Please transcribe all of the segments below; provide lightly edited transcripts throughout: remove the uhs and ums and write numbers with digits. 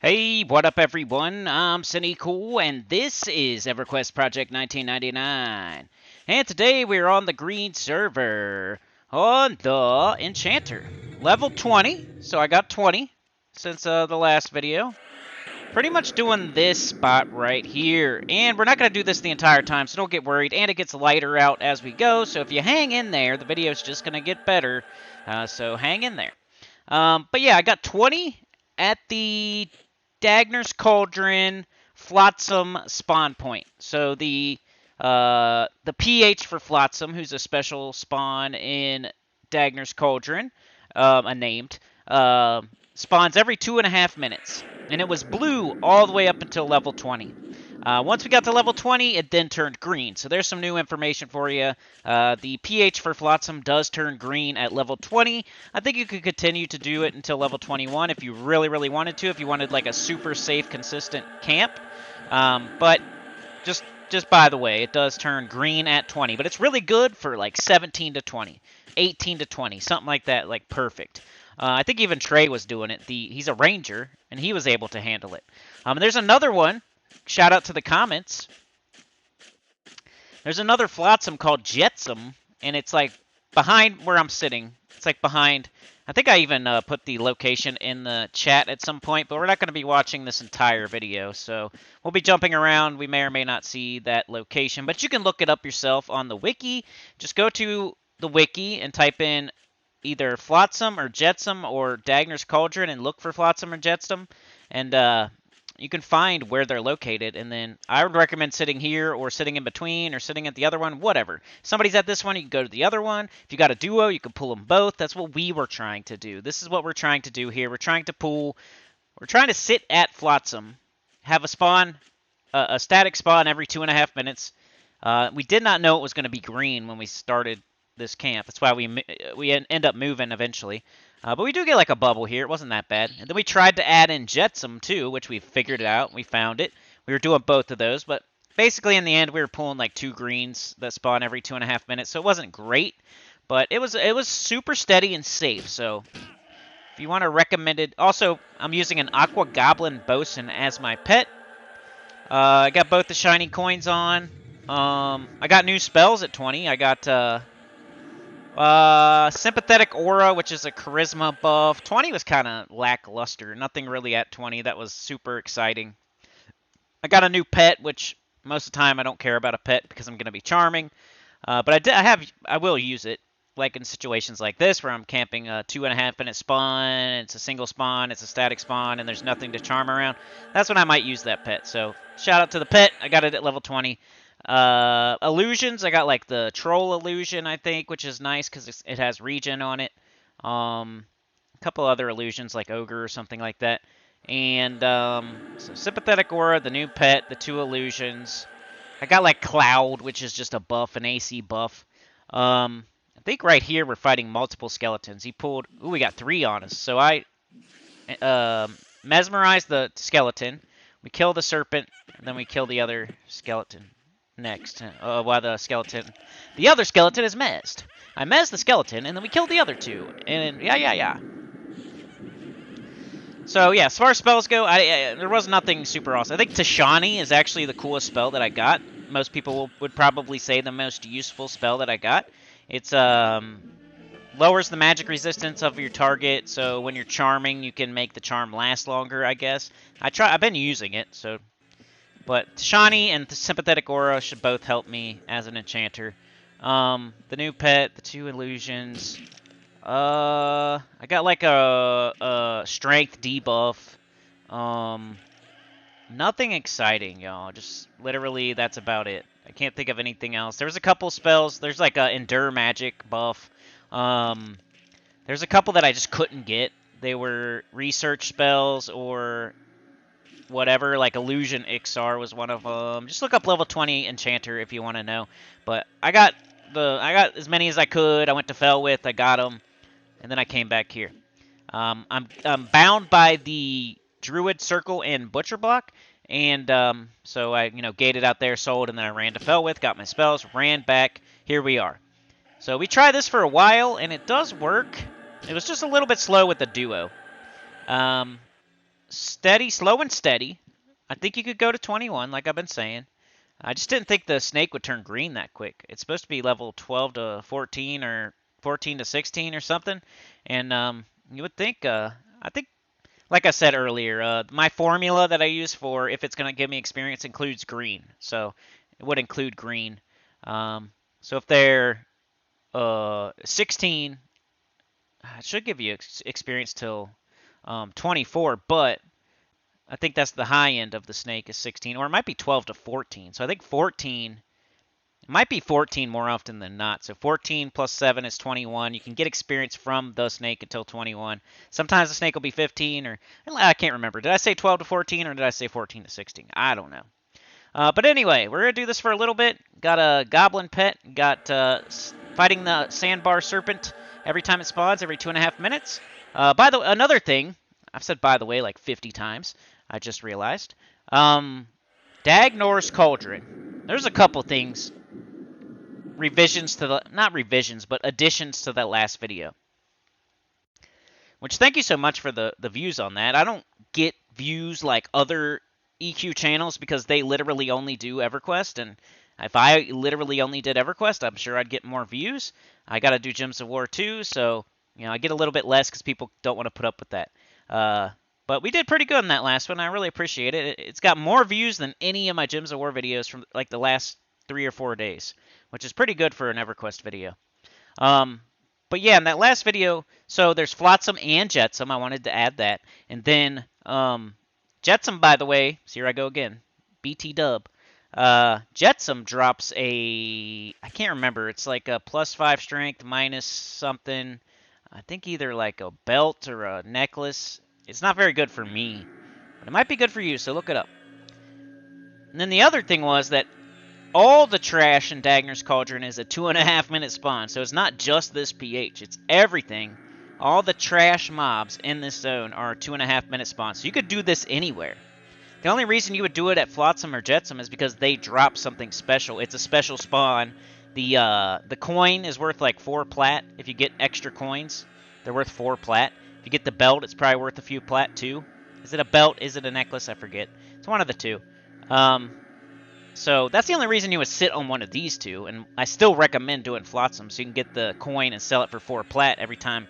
Hey, what up everyone? I'm Sinnycool, and this is EverQuest Project 1999. And today we're on the green server on the Enchanter. Level 20, so I got 20 since the last video. Pretty much doing this spot right here. And we're not going to do this the entire time, so don't get worried. And it gets lighter out as we go, so if you hang in there, the video's just going to get better. So hang in there. But yeah, I got 20 at the Dagnors Cauldron Flotsam spawn point. So the PH for Flotsam, who's a special spawn in Dagnors Cauldron, unnamed, spawns every 2.5 minutes. And it was blue all the way up until level 20. Once we got to level 20, it then turned green. So there's some new information for you. The pH for Flotsam does turn green at level 20. I think you could continue to do it until level 21 if you really, really wanted to, if you wanted like a super safe, consistent camp. But just by the way, it does turn green at 20. But it's really good for like 17 to 20, 18 to 20, something like that, like perfect. I think even Trey was doing it. He's a ranger, and he was able to handle it. There's another one. Shout out to the comments. There's another Flotsam called Jetsam, and it's like behind where I'm sitting. It's like behind. I think I even put the location in the chat at some point, but we're not going to be watching this entire video, so we'll be jumping around. We may or may not see that location, but you can look it up yourself on the wiki. Just go to the wiki and type in either Flotsam or Jetsam or Dagnors Cauldron and look for Flotsam or Jetsam, and you can find where they're located, and then I would recommend sitting here or sitting in between or sitting at the other one, whatever. If somebody's at this one, you can go to the other one. If you got a duo, you can pull them both. That's what we were trying to do. This is what we're trying to do here. We're trying to pull, we're trying to sit at Flotsam, have a spawn, a static spawn every 2.5 minutes. We did not know it was going to be green when we started this camp. That's why we end up moving eventually. But we do get like a bubble here. It wasn't that bad. And then we tried to add in Jetsam too, which we figured out. We found it. We were doing both of those, but basically in the end we were pulling like 2 greens that spawn every 2.5 minutes. So it wasn't great, but it was super steady and safe. So if you want to recommend it, also I'm using an Aqua Goblin Bosun as my pet. I got both the shiny coins on. I got new spells at 20. I got Sympathetic Aura, which is a charisma buff. 20 was kind of lackluster. Nothing really at 20 that was super exciting. I got a new pet, which most of the time I don't care about a pet because I'm going to be charming. But I will use it, like in situations like this where I'm camping a 2.5 minute spawn. It's a single spawn, it's a static spawn, and there's nothing to charm around. That's when I might use that pet. So shout out to the pet. I got it at level 20. Illusions, I got like the troll illusion, I think, which is nice because it has regen on it. A couple other illusions like ogre or something like that. And so sympathetic aura, the new pet, the 2 illusions. I got like cloud, which is just a buff, an AC buff. I think right here we're fighting multiple skeletons. He pulled, ooh, we got 3 on us. So I mesmerized the skeleton. We kill the serpent, and then we kill the other skeleton next. While the other skeleton is mezzed. I mezzed the skeleton, and then we killed the other 2. And yeah. So yeah, as far as spells go, there was nothing super awesome. I think Tashani is actually the coolest spell that I got. Most people would probably say the most useful spell that I got. It's lowers the magic resistance of your target, so when you're charming, you can make the charm last longer, I guess. I've been using it, so. But Tashani and the Sympathetic Aura should both help me as an Enchanter. The new pet, the 2 illusions. I got like a strength debuff. Nothing exciting, y'all. Just literally, that's about it. I can't think of anything else. There's a couple spells. There's like a Endure Magic buff. There's a couple that I just couldn't get. They were research spells or whatever, like Illusion Ixar was one of them. Just look up level 20 Enchanter if you want to know. But I got as many as I could. I went to Felwith, I got them, and then I came back here. I'm bound by the Druid Circle and Butcher Block, and so I gated out there, sold, and then I ran to Felwith, got my spells, ran back. Here we are. So we tried this for a while, and it does work. It was just a little bit slow with the duo. steady, slow and steady. I think you could go to 21, like I've been saying. I just didn't think the snake would turn green that quick. It's supposed to be level 12 to 14 or 14 to 16 or something. And you would think, I think, like I said earlier, my formula that I use for if it's going to give me experience includes green. So it would include green. So if they're 16, it should give you experience till 24, but I think that's the high end of the snake is 16, or it might be 12 to 14. So I think 14, it might be 14 more often than not. So 14 plus 7 is 21. You can get experience from the snake until 21. Sometimes the snake will be 15, or I can't remember. Did I say 12 to 14, or did I say 14 to 16? I don't know. But anyway, we're going to do this for a little bit. Got a goblin pet. Got fighting the sandbar serpent every time it spawns, every 2.5 minutes. By the way, another thing, I've said by the way like 50 times, I just realized. Dagnors Cauldron. There's a couple things, revisions to the, not revisions, but additions to that last video. Which, thank you so much for the views on that. I don't get views like other EQ channels because they literally only do EverQuest, and if I literally only did EverQuest, I'm sure I'd get more views. I got to do Gems of War too, so I get a little bit less because people don't want to put up with that. But we did pretty good in that last one. I really appreciate it. It's got more views than any of my Gems of War videos from like the last 3 or 4 days, which is pretty good for an EverQuest video. But yeah, in that last video, so there's Flotsam and Jetsam. I wanted to add that. And then Jetsam, by the way, so here I go again, BT dub. Jetsam drops a, I can't remember, it's like a +5 strength minus something. I think either like a belt or a necklace. It's not very good for me, but it might be good for you, so look it up. And then the other thing was that all the trash in Dagnors Cauldron is a 2.5 minute spawn, so it's not just this PH, it's everything. All the trash mobs in this zone are 2.5 minute spawns, so you could do this anywhere. The only reason you would do it at Flotsam or Jetsam is because they drop something special. It's a special spawn. The coin is worth like 4 plat. If you get extra coins, they're worth 4 plat. If you get the belt, it's probably worth a few plat too. Is it a belt? Is it a necklace? I forget. It's one of the two. So that's the only reason you would sit on one of these two, and I still recommend doing Flotsam so you can get the coin and sell it for 4 plat every time,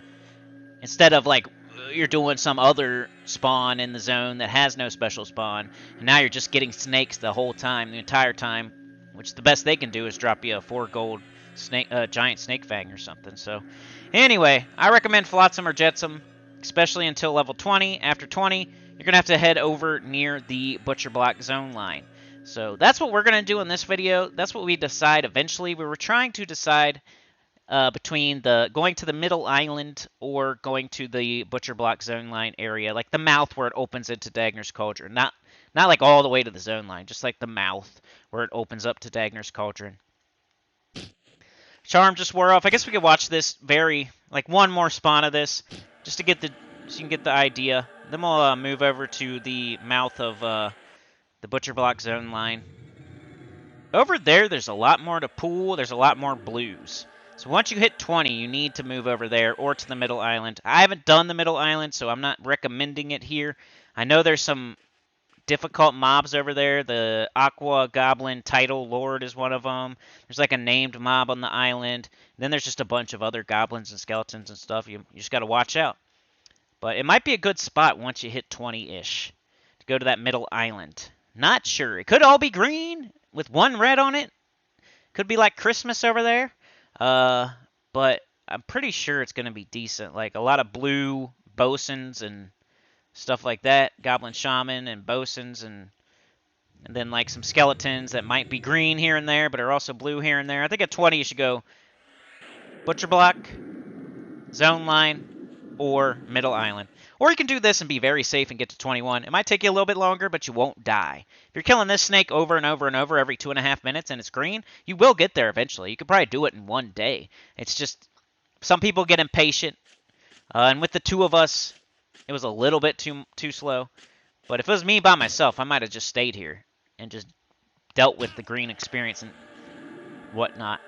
instead of like you're doing some other spawn in the zone that has no special spawn, and now you're just getting snakes the whole time, the entire time, which the best they can do is drop you a 4 gold snake, giant snake fang or something. So anyway, I recommend Flotsam or Jetsam, especially until level 20. After 20, you're going to have to head over near the Butcher Block zone line. So that's what we're going to do in this video. That's what we decide eventually. We were trying to decide between the going to the middle island or going to the Butcher Block zone line area, like the mouth where it opens into Dagnors Cauldron. Not like all the way to the zone line, just like the mouth where it opens up to Dagnors Cauldron. Charm just wore off. I guess we could watch this like one more spawn of this, just to get so you can get the idea. Then we'll move over to the mouth of the Butcher Block zone line. Over there's a lot more to pool. There's a lot more blues. So once you hit 20, you need to move over there or to the middle island. I haven't done the middle island, so I'm not recommending it here. I know there's some difficult mobs over there. The Aqua Goblin Title Lord is one of them. There's like a named mob on the island. Then there's just a bunch of other goblins and skeletons and stuff. You just got to watch out. But it might be a good spot once you hit 20-ish to go to that middle island. Not sure. It could all be green with 1 red on it. Could be like Christmas over there. But I'm pretty sure it's going to be decent. Like a lot of blue bosuns and stuff like that. Goblin Shaman and bosuns and then like some skeletons that might be green here and there, but are also blue here and there. I think at 20 you should go Butcher Block, Zone Line, or Middle Island. Or you can do this and be very safe and get to 21. It might take you a little bit longer, but you won't die. If you're killing this snake over and over and over every 2.5 minutes and it's green, you will get there eventually. You could probably do it in 1 day. It's just some people get impatient. And with the 2 of us, it was a little bit too slow. But if it was me by myself, I might have just stayed here and just dealt with the green experience and whatnot.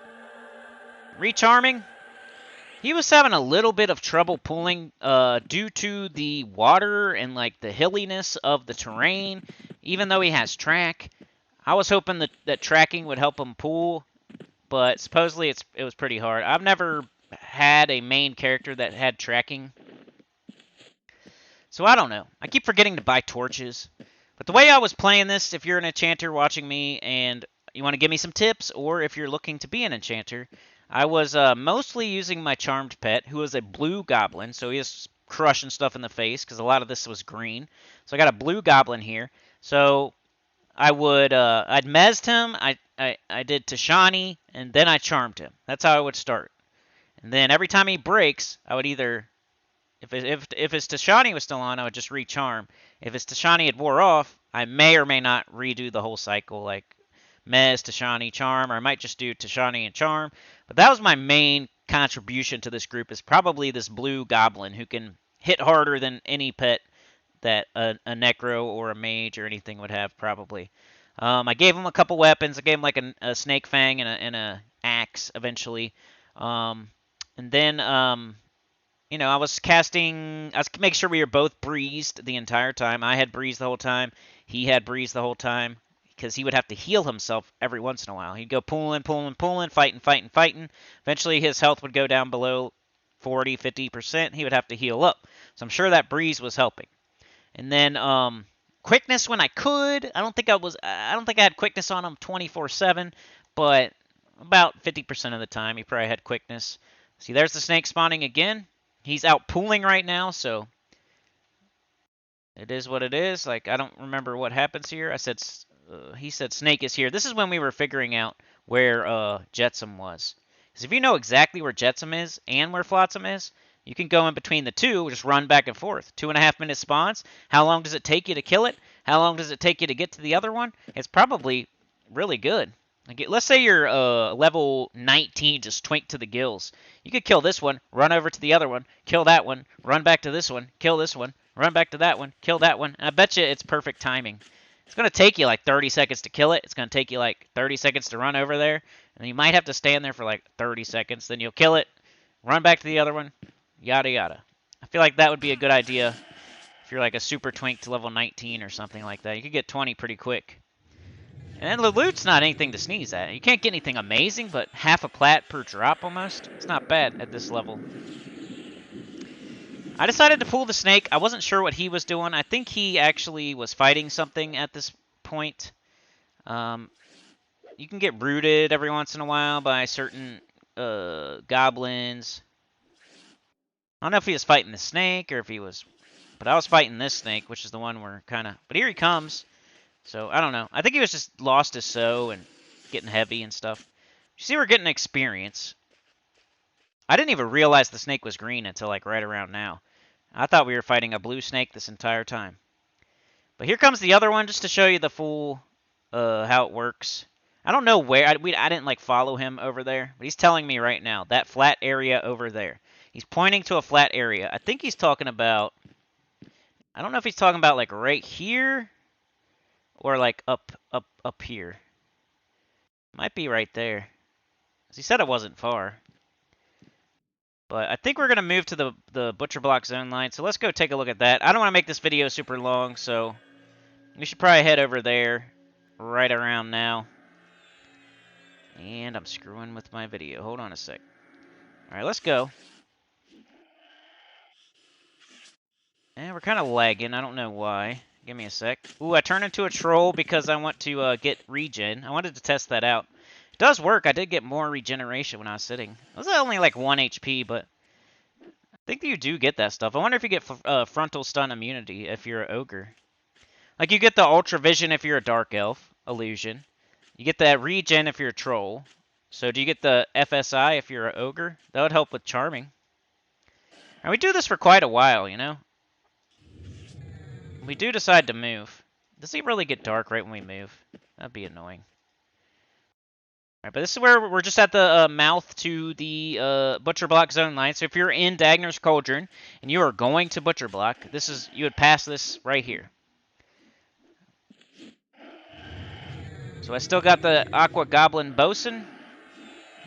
Recharming. He was having a little bit of trouble pulling due to the water and like the hilliness of the terrain. Even though he has track, I was hoping that tracking would help him pull, but supposedly it was pretty hard. I've never had a main character that had tracking, so I don't know. I keep forgetting to buy torches. But the way I was playing this, if you're an enchanter watching me and you want to give me some tips, or if you're looking to be an enchanter, I was mostly using my charmed pet, who is a blue goblin, so he is crushing stuff in the face, because a lot of this was green. So I got a blue goblin here. So I'd mezzed him, I did Tashani, and then I charmed him. That's how I would start. And then every time he breaks, I would either if his Tashani was still on, I would just recharm. If his Tashani had wore off, I may or may not redo the whole cycle, like Mez, Tashani, Charm, or I might just do Tashani and Charm. But that was my main contribution to this group, is probably this blue goblin who can hit harder than any pet that a Necro or a Mage or anything would have, probably. I gave him a couple weapons. I gave him like a Snake Fang and a axe eventually. And then I was making sure we were both breezed the entire time. I had breezed the whole time. He had breezed the whole time, because he would have to heal himself every once in a while. He'd go pulling, fighting. Eventually his health would go down below 40, 50%. He would have to heal up. So I'm sure that breeze was helping. And then quickness when I could. I don't think I had quickness on him 24/7, but about 50% of the time he probably had quickness. See, there's the snake spawning again. He's out pooling right now, so it is what it is. Like, I don't remember what happens here. He said snake is here. This is when we were figuring out where Jetsam was. Because if you know exactly where Jetsam is and where Flotsam is, you can go in between the two, just run back and forth. 2.5-minute spawns. How long does it take you to kill it? How long does it take you to get to the other one? It's probably really good. Like, let's say you're level 19, just twink to the gills. You could kill this one, run over to the other one, kill that one, run back to this one, kill this one, run back to that one, kill that one. And I bet you it's perfect timing. It's going to take you like 30 seconds to kill it. It's going to take you like 30 seconds to run over there. And you might have to stand there for like 30 seconds. Then you'll kill it, run back to the other one, yada yada. I feel like that would be a good idea if you're like a super twink to level 19 or something like that. You could get 20 pretty quick. And the loot's not anything to sneeze at. You can't get anything amazing, but half a plat per drop almost. It's not bad at this level. I decided to pull the snake. I wasn't sure what he was doing. I think he actually was fighting something at this point. You can get rooted every once in a while by certain goblins. I don't know if he was fighting the snake or if he was... But I was fighting this snake, which is the one we're kind of... But here he comes. So, I don't know. I think he was just lost his soul and getting heavy and stuff. You see, we're getting experience. I didn't even realize the snake was green until, like, right around now. I thought we were fighting a blue snake this entire time. But here comes the other one, just to show you the full, how it works. I don't know where. I didn't, like, follow him over there. But he's telling me right now, that flat area over there. He's pointing to a flat area. I think he's talking about... I don't know if he's talking about, like, right here... Or like up here. Might be right there. He said it wasn't far. But I think we're going to move to the butcher block zone line. So let's go take a look at that. I don't want to make this video super long, so we should probably head over there right around now. And I'm screwing with my video. Hold on a sec. Alright, let's go. And we're kind of lagging. I don't know why. Give me a sec. Ooh, I turned into a troll because I want to get regen. I wanted to test that out. It does work. I did get more regeneration when I was sitting. It was only like 1 HP, but I think that you do get that stuff. I wonder if you get frontal stun immunity if you're an ogre. Like, you get the ultra vision if you're a dark elf, illusion. You get that regen if you're a troll. So do you get the FSI if you're an ogre? That would help with charming. And we do this for quite a while, you know? We do decide to move. Does it really get dark right when we move? That'd be annoying. Alright, but this is where we're just at the mouth to the Butcher Block zone line. So if you're in Dagnors Cauldron and you are going to Butcher Block, you would pass this right here. So I still got the Aqua Goblin Bosun.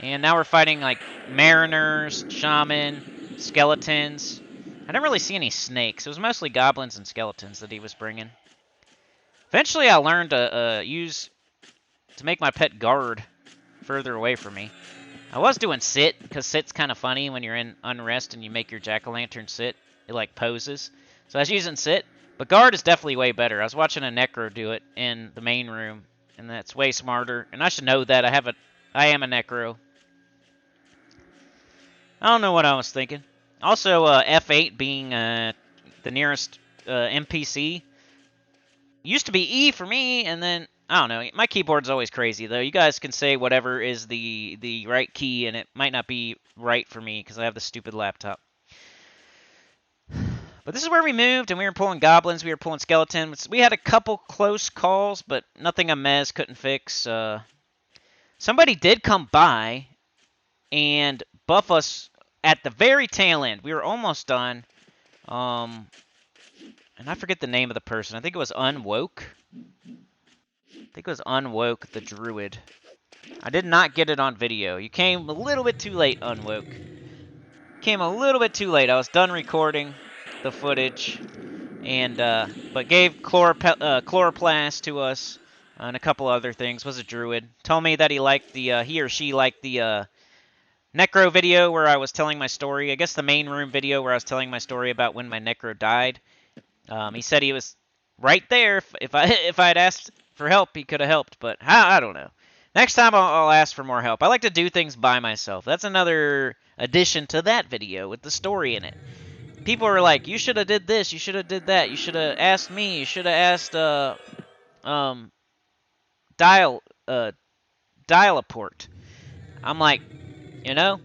And now we're fighting like mariners, shaman, skeletons. I didn't really see any snakes. It was mostly goblins and skeletons that he was bringing. Eventually, I learned to to make my pet guard further away from me. I was doing sit, because sit's kind of funny when you're in unrest and you make your jack-o'-lantern sit. It, like, poses. So I was using sit, but guard is definitely way better. I was watching a necro do it in the main room, and that's way smarter. And I should know that. I am a necro. I don't know what I was thinking. Also, F8 being the nearest NPC. Used to be E for me, and then I don't know. My keyboard's always crazy, though. You guys can say whatever is the right key, and it might not be right for me because I have the stupid laptop. But this is where we moved, and we were pulling goblins, we were pulling skeletons. We had a couple close calls, but nothing a Mez couldn't fix. Somebody did come by and buff us at the very tail end. We were almost done. And I forget the name of the person. I think it was Unwoke. I think it was Unwoke the Druid. I did not get it on video. You came a little bit too late, Unwoke. Came a little bit too late. I was done recording the footage, and but gave chloroplast to us and a couple other things. Was a druid. Told me that he liked he or she liked the necro video where I was telling my story. I guess the main room video where I was telling my story about when my necro died. He said he was right there. If I had asked for help, he could have helped. But I don't know. Next time I'll ask for more help. I like to do things by myself. That's another addition to that video with the story in it. People are like, you should have did this, you should have did that, you should have asked me, you should have asked Dial-a-port. I'm like, you know,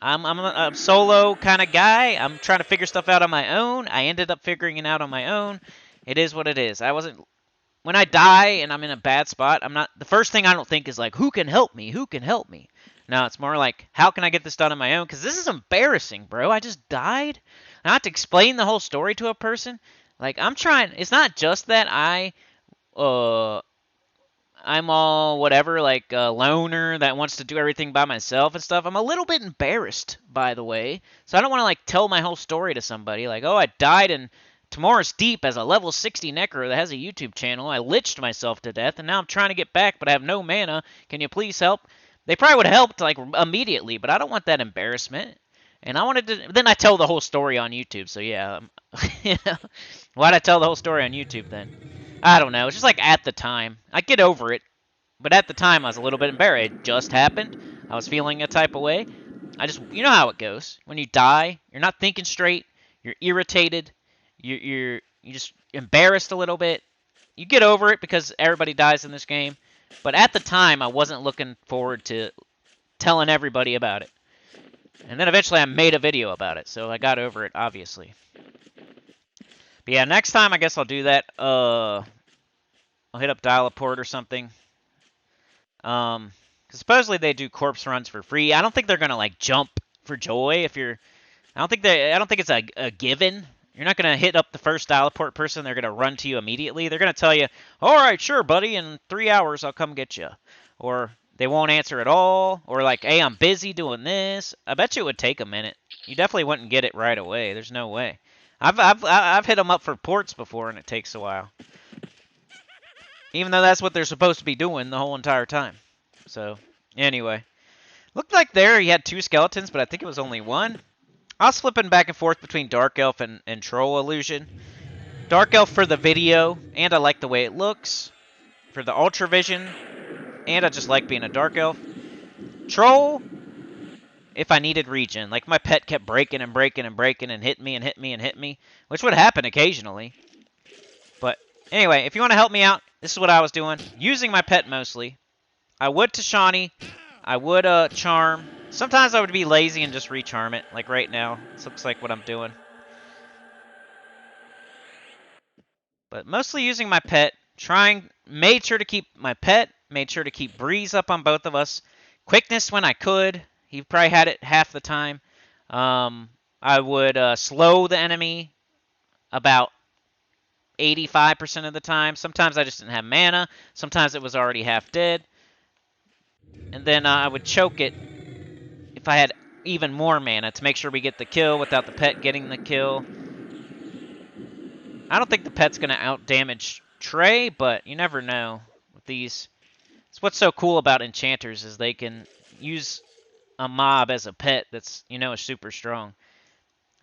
I'm a solo kind of guy. I'm trying to figure stuff out on my own. I ended up figuring it out on my own. It is what it is. When I die and I'm in a bad spot, the first thing I don't think is like, who can help me? Who can help me? No, it's more like, how can I get this done on my own? Because this is embarrassing, bro. I just died. I have to explain the whole story to a person. Like, it's not just that I'm all whatever, like a loner that wants to do everything by myself and stuff. I'm a little bit embarrassed, by the way. So I don't want to, like, tell my whole story to somebody. Like, oh, I died in Tomorrow's Deep as a level 60 necro that has a YouTube channel. I liched myself to death, and now I'm trying to get back, but I have no mana. Can you please help? They probably would have helped, like, immediately, but I don't want that embarrassment. And I wanted to... Then I tell the whole story on YouTube, so yeah. Why'd I tell the whole story on YouTube, then? I don't know. It's just like at the time. I get over it. But at the time, I was a little bit embarrassed. It just happened. I was feeling a type of way. You know how it goes. When you die, you're not thinking straight. You're irritated. You're just embarrassed a little bit. You get over it because everybody dies in this game. But at the time, I wasn't looking forward to telling everybody about it. And then eventually I made a video about it, so I got over it, obviously. But yeah, next time I guess I'll do that. I'll hit up Dial-a-port or something. Because supposedly they do corpse runs for free. I don't think they're gonna like jump for joy if you're. I don't think it's a given. You're not gonna hit up the first Dial-a-port person. They're gonna run to you immediately. They're gonna tell you, "All right, sure, buddy. In 3 hours, I'll come get you," or they won't answer at all, or like, "Hey, I'm busy doing this." I bet you it would take a minute. You definitely wouldn't get it right away. There's no way. I've hit them up for ports before, and it takes a while. Even though that's what they're supposed to be doing the whole entire time. So, anyway. Looked like there he had 2 skeletons, but I think it was only 1. I was flipping back and forth between Dark Elf and Troll Illusion. Dark Elf for the video, and I like the way it looks. For the Ultra Vision, and I just like being a Dark Elf. Troll, if I needed regen. Like, my pet kept breaking and breaking and breaking and hit me and hit me and hit me. Which would happen occasionally. But, anyway, if you want to help me out, this is what I was doing. Using my pet mostly. I would Tashani. I would Charm. Sometimes I would be lazy and just recharm it. Like right now. This looks like what I'm doing. But mostly using my pet. Made sure to keep my pet. Made sure to keep Breeze up on both of us. Quickness when I could. He probably had it half the time. I would slow the enemy about 85% of the time. Sometimes I just didn't have mana. Sometimes it was already half dead. And then I would choke it if I had even more mana to make sure we get the kill without the pet getting the kill. I don't think the pet's going to out-damage Trey, but you never know with these. It's what's so cool about enchanters is they can use a mob as a pet that's, is super strong.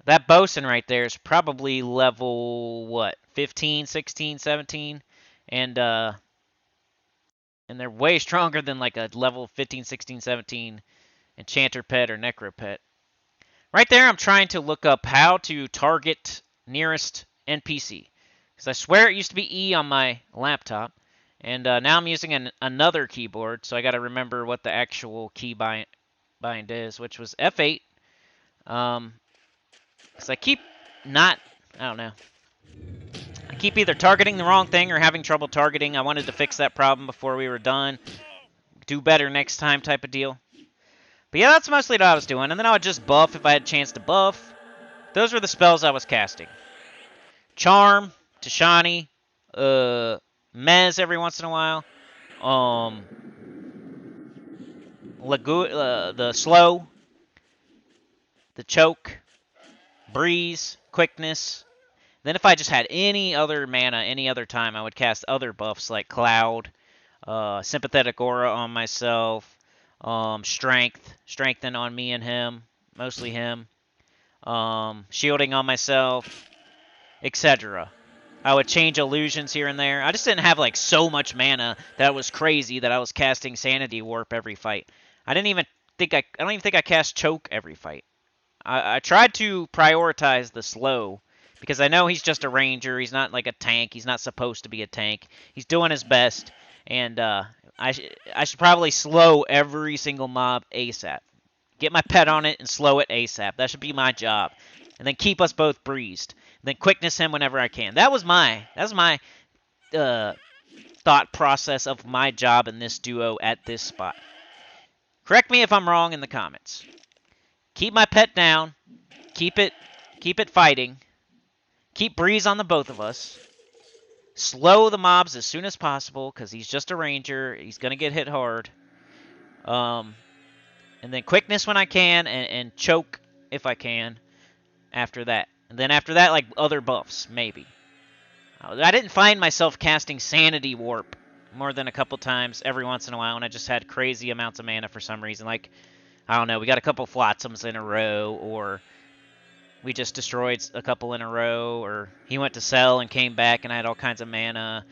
That bosun right there is probably level, what, 15, 16, 17? And they're way stronger than like a level 15, 16, 17 enchanter pet or necro pet. Right there, I'm trying to look up how to target nearest NPC. Because I swear it used to be E on my laptop. And now I'm using another keyboard, so I got to remember what the actual key bind is, which was F8. Because I keep I don't know. I keep either targeting the wrong thing or having trouble targeting. I wanted to fix that problem before we were done. Do better next time type of deal. But yeah, that's mostly what I was doing. And then I would just buff if I had a chance to buff. Those were the spells I was casting. Charm, Tashani, Mez every once in a while. The Slow, the Choke, Breeze, Quickness. Then if I just had any other mana, any other time, I would cast other buffs like Cloud, Sympathetic Aura on myself, Strengthen on me and him, mostly him, Shielding on myself, etc. I would change illusions here and there. I just didn't have like so much mana that was crazy that I was casting Sanity Warp every fight. I don't even think I cast Choke every fight. I tried to prioritize the Slow because I know he's just a ranger. He's not like a tank. He's not supposed to be a tank. He's doing his best, and I should probably slow every single mob ASAP. Get my pet on it and slow it ASAP. That should be my job. And then keep us both breezed. And then quickness him whenever I can. That was my thought process of my job in this duo at this spot. Correct me if I'm wrong in the comments. Keep my pet down. Keep it fighting. Keep breeze on the both of us. Slow the mobs as soon as possible because he's just a ranger. He's gonna get hit hard. And then quickness when I can, and choke if I can after that. And then after that, like other buffs, maybe. I didn't find myself casting Sanity Warp more than a couple times every once in a while when I just had crazy amounts of mana for some reason. Like, I don't know, we got a couple Flotsams in a row, or we just destroyed a couple in a row, or he went to sell and came back and I had all kinds of mana.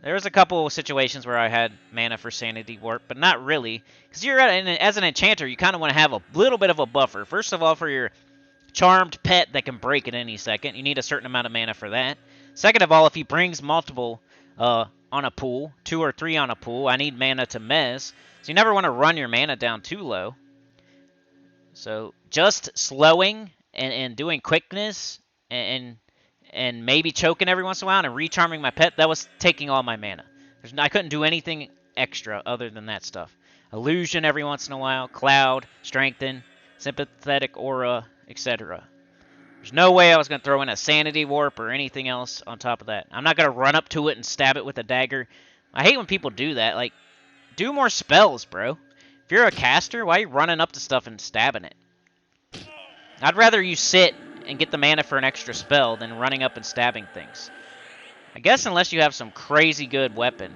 There was a couple of situations where I had mana for Sanity Warp, but not really. Because as an enchanter, you kind of want to have a little bit of a buffer. First of all, for your charmed pet that can break at any second, you need a certain amount of mana for that. Second of all, if he brings multiple on a pool, 2 or 3 on a pool, I need mana to mez. So you never want to run your mana down too low. So just slowing and doing quickness and maybe choking every once in a while and recharming my pet, that was taking all my mana. I couldn't do anything extra other than that stuff. Illusion every once in a while, Cloud, Strengthen, Sympathetic Aura, etc. There's no way I was going to throw in a Sanity Warp or anything else on top of that. I'm not going to run up to it and stab it with a dagger. I hate when people do that. Like, do more spells, bro. If you're a caster, why are you running up to stuff and stabbing it? I'd rather you sit and get the mana for an extra spell than running up and stabbing things. I guess unless you have some crazy good weapon.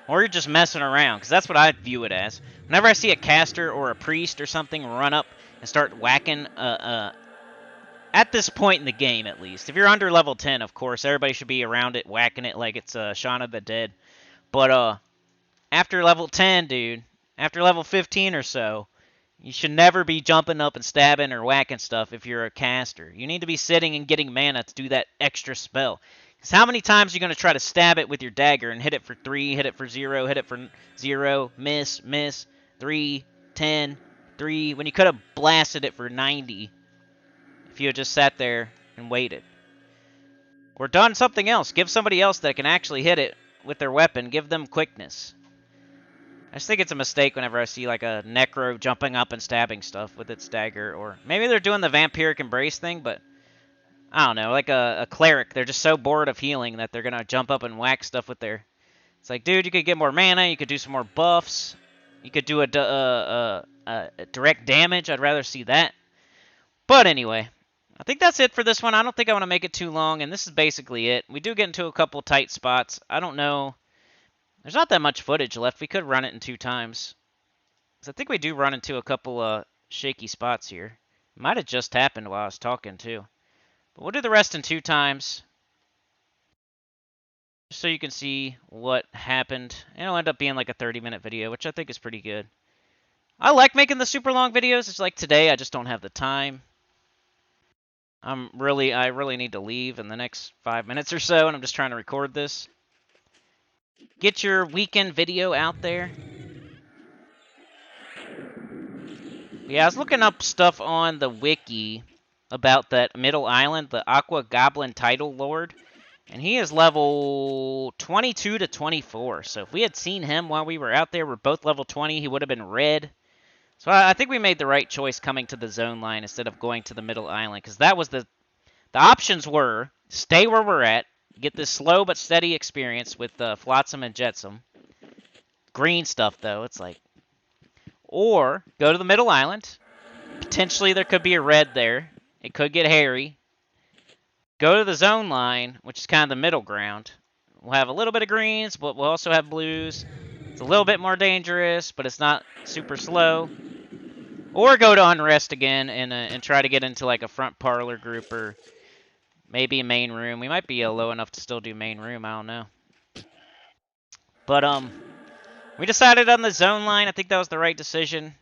Or you're just messing around, because that's what I view it as. Whenever I see a caster or a priest or something run up and start whacking, at this point in the game at least. If you're under level 10, of course, everybody should be around it, whacking it like it's Shaun of the Dead. But after level 10, dude, after level 15 or so, you should never be jumping up and stabbing or whacking stuff if you're a caster. You need to be sitting and getting mana to do that extra spell. Because how many times are you going to try to stab it with your dagger and hit it for 3, hit it for 0, hit it for 0, miss, 3, 10, 3, when you could have blasted it for 90 if you had just sat there and waited. Or done something else. Give somebody else that can actually hit it with their weapon. Give them quickness. I just think it's a mistake whenever I see like a necro jumping up and stabbing stuff with its dagger. Or maybe they're doing the vampiric embrace thing, but I don't know. Like a cleric, they're just so bored of healing that they're going to jump up and whack stuff with their It's like, dude, you could get more mana. You could do some more buffs. You could do a direct damage. I'd rather see that. But anyway, I think that's it for this one. I don't think I want to make it too long, and this is basically it. We do get into a couple tight spots. I don't know. There's not that much footage left. We could run it in 2 times. Because I think we do run into a couple shaky spots here. Might have just happened while I was talking, too. But we'll do the rest in 2 times. Just so you can see what happened. And it'll end up being like a 30-minute video, which I think is pretty good. I like making the super long videos. It's like today, I just don't have the time. I really need to leave in the next 5 minutes or so, and I'm just trying to record this. Get your weekend video out there. Yeah, I was looking up stuff on the wiki about that middle island, the Aqua Goblin Title Lord. And he is level 22 to 24. So if we had seen him while we were out there, we're both level 20, he would have been red. So I think we made the right choice coming to the zone line instead of going to the middle island. Because that was the options were, stay where we're at, get this slow but steady experience with Flotsam and Jetsam. Green stuff, though, it's like. Or go to the middle island. Potentially there could be a red there. It could get hairy. Go to the zone line, which is kind of the middle ground. We'll have a little bit of greens, but we'll also have blues. It's a little bit more dangerous, but it's not super slow. Or go to Unrest again and try to get into like a front parlor group or maybe a main room. We might be low enough to still do main room. I don't know. But we decided on the zone line. I think that was the right decision.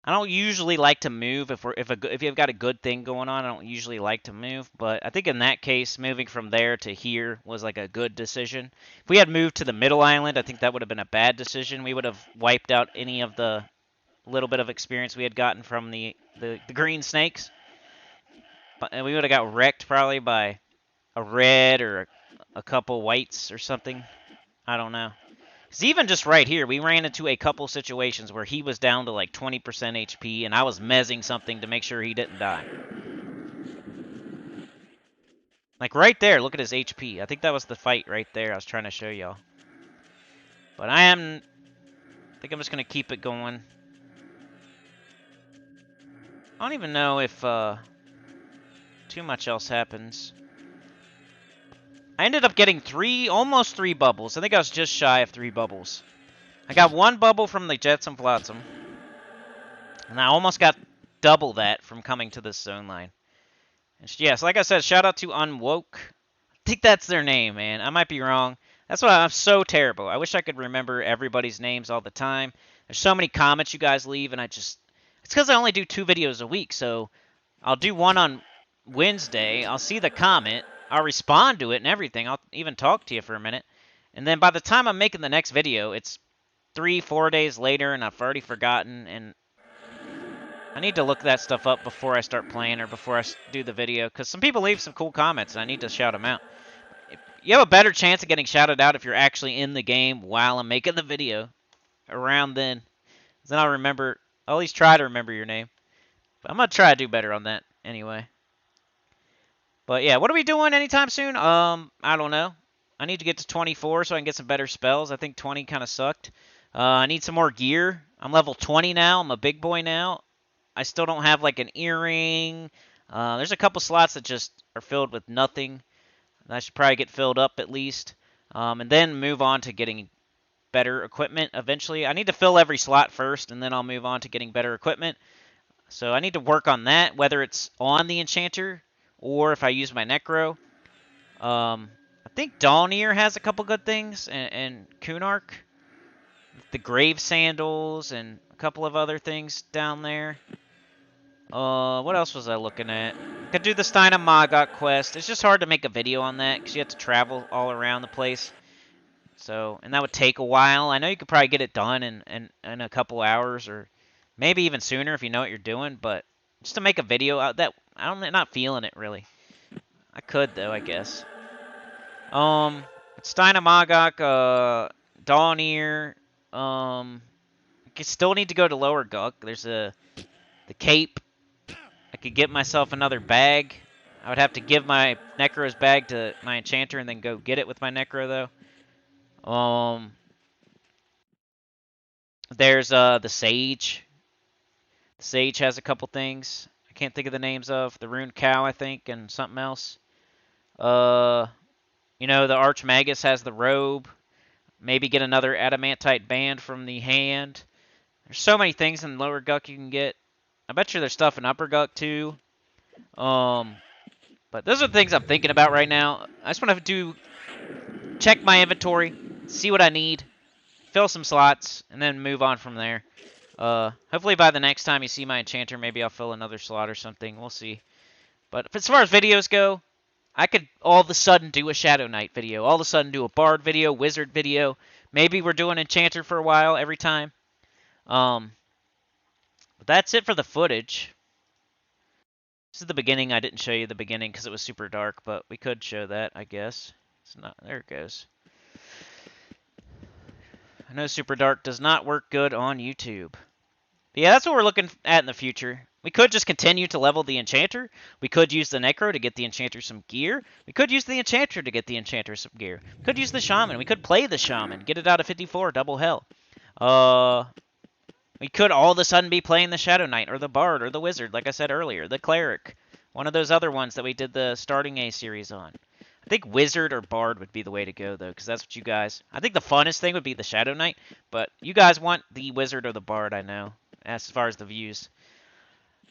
I don't usually like to move if you've got a good thing going on. I don't usually like to move, but I think in that case, moving from there to here was like a good decision. If we had moved to the middle island, I think that would have been a bad decision. We would have wiped out any of the little bit of experience we had gotten from the green snakes, and we would have got wrecked probably by a red or a couple whites or something. I don't know. Because even just right here, we ran into a couple situations where he was down to like 20% HP, and I was mezzing something to make sure he didn't die. Like right there, look at his HP. I think that was the fight right there I was trying to show y'all. But I think I'm just going to keep it going. I don't even know if too much else happens. I ended up getting almost 3 bubbles. I think I was just shy of 3 bubbles. I got 1 bubble from the Jetsam Flotsam. And I almost got double that from coming to this zone line. And yes, like I said, shout out to Unwoke. I think that's their name, man. I might be wrong. That's why I'm so terrible. I wish I could remember everybody's names all the time. There's so many comments you guys leave, and it's because I only do 2 videos a week. So I'll do one on Wednesday. I'll see the comment. I'll respond to it and everything. I'll even talk to you for a minute. And then by the time I'm making the next video, it's 3-4 days later, and I've already forgotten. And I need to look that stuff up before I start playing or before I do the video. Because some people leave some cool comments, and I need to shout them out. You have a better chance of getting shouted out if you're actually in the game while I'm making the video. Around then. Then I'll at least try to remember your name. But I'm going to try to do better on that anyway. But yeah, what are we doing anytime soon? I don't know. I need to get to 24 so I can get some better spells. I think 20 kind of sucked. I need some more gear. I'm level 20 now. I'm a big boy now. I still don't have like an earring. There's a couple slots that just are filled with nothing. I should probably get filled up at least. And then move on to getting better equipment eventually. I need to fill every slot first, and then I'll move on to getting better equipment. So I need to work on that, whether it's on the Enchanter or if I use my Necro. I think Dagnors has a couple good things, and Kunark. The Grave Sandals and a couple of other things down there. What else was I looking at? Could do the Steina Magok quest. It's just hard to make a video on that because you have to travel all around the place. So, and that would take a while. I know you could probably get it done in a couple hours or maybe even sooner if you know what you're doing, but just to make a video out that I'm not feeling it really. I could though, I guess. Steina Magok, Dagnors. I still need to go to Lower Guk. There's the cape. I could get myself another bag. I would have to give my Necro's bag to my Enchanter and then go get it with my Necro though. There's the Sage. The Sage has a couple things. I can't think of the names of. The Rune Cow, I think, and something else. You know, the Archmagus has the robe. Maybe get another adamantite band from the hand. There's so many things in lower Guck you can get. I bet you there's stuff in upper Guck too. But those are the things I'm thinking about right now. I just want to check my inventory, see what I need, fill some slots, and then move on from there. Hopefully by the next time you see my Enchanter, maybe I'll fill another slot or something. We'll see. But as far as videos go, I could all of a sudden do a Shadow Knight video. All of a sudden do a Bard video, Wizard video. Maybe we're doing Enchanter for a while every time. But that's it for the footage. This is the beginning. I didn't show you the beginning because it was super dark, but we could show that, I guess. It's not. There it goes. I know super dark does not work good on YouTube. But yeah, that's what we're looking at in the future. We could just continue to level the Enchanter. We could use the Necro to get the Enchanter some gear. We could use the Enchanter to get the Enchanter some gear. We could use the Shaman. We could play the Shaman. Get it out of 54, double hell. We could all of a sudden be playing the Shadow Knight, or the Bard, or the Wizard, like I said earlier. The Cleric. One of those other ones that we did the starting A series on. I think Wizard or Bard would be the way to go, though, because that's what you guys... I think the funnest thing would be the Shadow Knight, but you guys want the Wizard or the Bard, I know, as far as the views.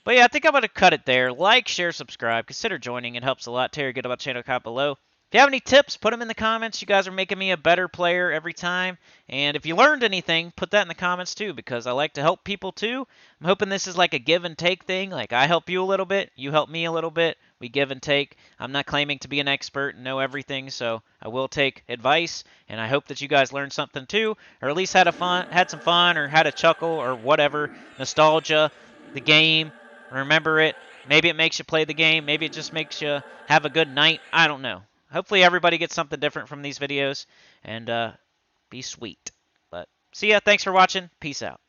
But yeah, I think I'm going to cut it there. Like, share, subscribe. Consider joining. It helps a lot. Tell your good about the channel, comment below. If you have any tips, put them in the comments. You guys are making me a better player every time. And if you learned anything, put that in the comments too, because I like to help people too. I'm hoping this is like a give and take thing. Like I help you a little bit, you help me a little bit. We give and take. I'm not claiming to be an expert and know everything, so I will take advice. And I hope that you guys learned something too, or at least had some fun, or had a chuckle, or whatever. Nostalgia, the game, remember it. Maybe it makes you play the game. Maybe it just makes you have a good night. I don't know. Hopefully everybody gets something different from these videos, and be sweet. But see ya. Thanks for watching. Peace out.